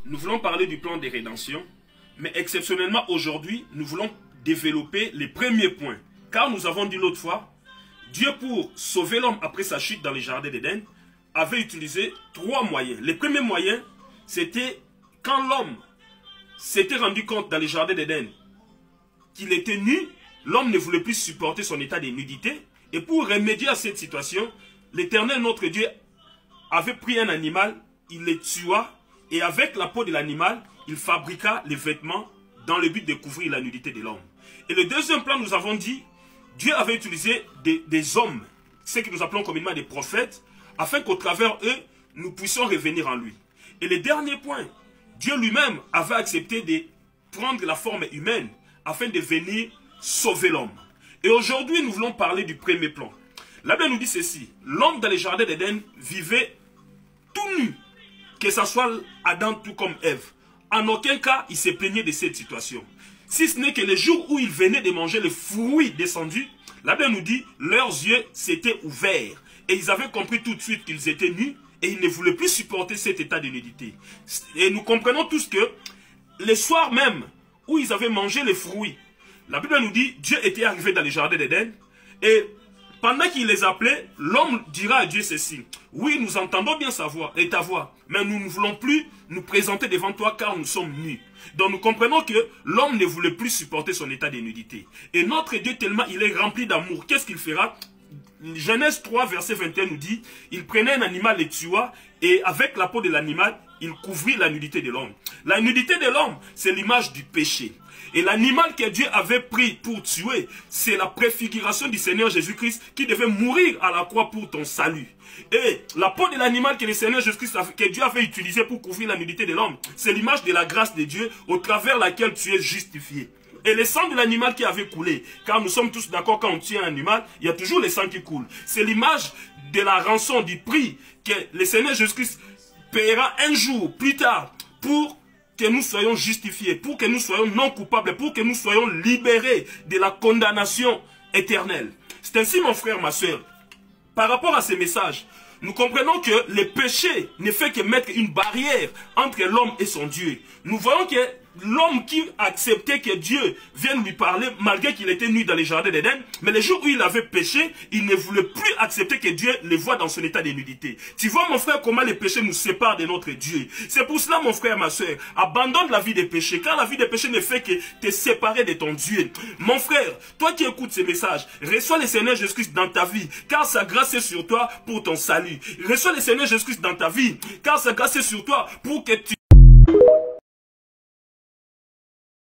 nous voulons parler du plan de rédemption, mais exceptionnellement aujourd'hui, nous voulons développer les premiers points. Car nous avons dit l'autre fois, Dieu pour sauver l'homme après sa chute dans le jardin d'Éden, avait utilisé 3 moyens. Les premiers moyens, c'était quand l'homme s'était rendu compte dans le jardin d'Éden qu'il était nu, l'homme ne voulait plus supporter son état de nudité. Et pour remédier à cette situation, l'Éternel, notre Dieu, avait pris un animal, il le tua, et avec la peau de l'animal, il fabriqua les vêtements dans le but de couvrir la nudité de l'homme. Et le deuxième plan, nous avons dit, Dieu avait utilisé des hommes, ceux que nous appelons communément des prophètes, afin qu'au travers eux, nous puissions revenir en lui. Et le dernier point, Dieu lui-même avait accepté de prendre la forme humaine afin de venir sauver l'homme. Et aujourd'hui, nous voulons parler du premier plan. La Bible nous dit ceci, l'homme dans le jardin d'Éden vivait tout nu, que ce soit Adam tout comme Ève. En aucun cas, il se plaignait de cette situation. Si ce n'est que le jour où ils venaient de manger les fruits descendus, la Bible nous dit, leurs yeux s'étaient ouverts. Et ils avaient compris tout de suite qu'ils étaient nus et ils ne voulaient plus supporter cet état de nudité. Et nous comprenons tous que le soir même où ils avaient mangé les fruits, la Bible nous dit, Dieu était arrivé dans le jardin d'Éden et pendant qu'il les appelait, l'homme dira à Dieu ceci. Oui, nous entendons bien sa voix et ta voix, mais nous ne voulons plus nous présenter devant toi car nous sommes nus. Donc nous comprenons que l'homme ne voulait plus supporter son état de nudité. Et notre Dieu, tellement il est rempli d'amour, qu'est-ce qu'il fera? Genèse 3, verset 21 nous dit, il prenait un animal et tua, et avec la peau de l'animal, il couvrit la nudité de l'homme. La nudité de l'homme, c'est l'image du péché. Et l'animal que Dieu avait pris pour tuer, c'est la préfiguration du Seigneur Jésus-Christ qui devait mourir à la croix pour ton salut. Et la peau de l'animal que le Seigneur Jésus-Christ, que Dieu avait utilisé pour couvrir la nudité de l'homme, c'est l'image de la grâce de Dieu au travers laquelle tu es justifié. Et le sang de l'animal qui avait coulé, car nous sommes tous d'accord, quand on tue un animal, il y a toujours le sang qui coule. C'est l'image de la rançon, du prix que le Seigneur Jésus-Christ paiera un jour plus tard pour que nous soyons justifiés, pour que nous soyons non coupables, pour que nous soyons libérés de la condamnation éternelle. C'est ainsi, mon frère, ma soeur, par rapport à ces messages, nous comprenons que le péché ne fait que mettre une barrière entre l'homme et son Dieu. Nous voyons que l'homme qui acceptait que Dieu vienne lui parler, malgré qu'il était nu dans les jardins d'Éden, mais le jour où il avait péché, il ne voulait plus accepter que Dieu le voie dans son état de nudité. Tu vois, mon frère, comment les péchés nous séparent de notre Dieu. C'est pour cela, mon frère, ma soeur, abandonne la vie des péchés, car la vie des péchés ne fait que te séparer de ton Dieu. Mon frère, toi qui écoutes ces messages, reçois le Seigneur Jésus-Christ dans ta vie, car sa grâce est sur toi pour ton salut. Reçois le Seigneur Jésus-Christ dans ta vie, car sa grâce est sur toi pour que tu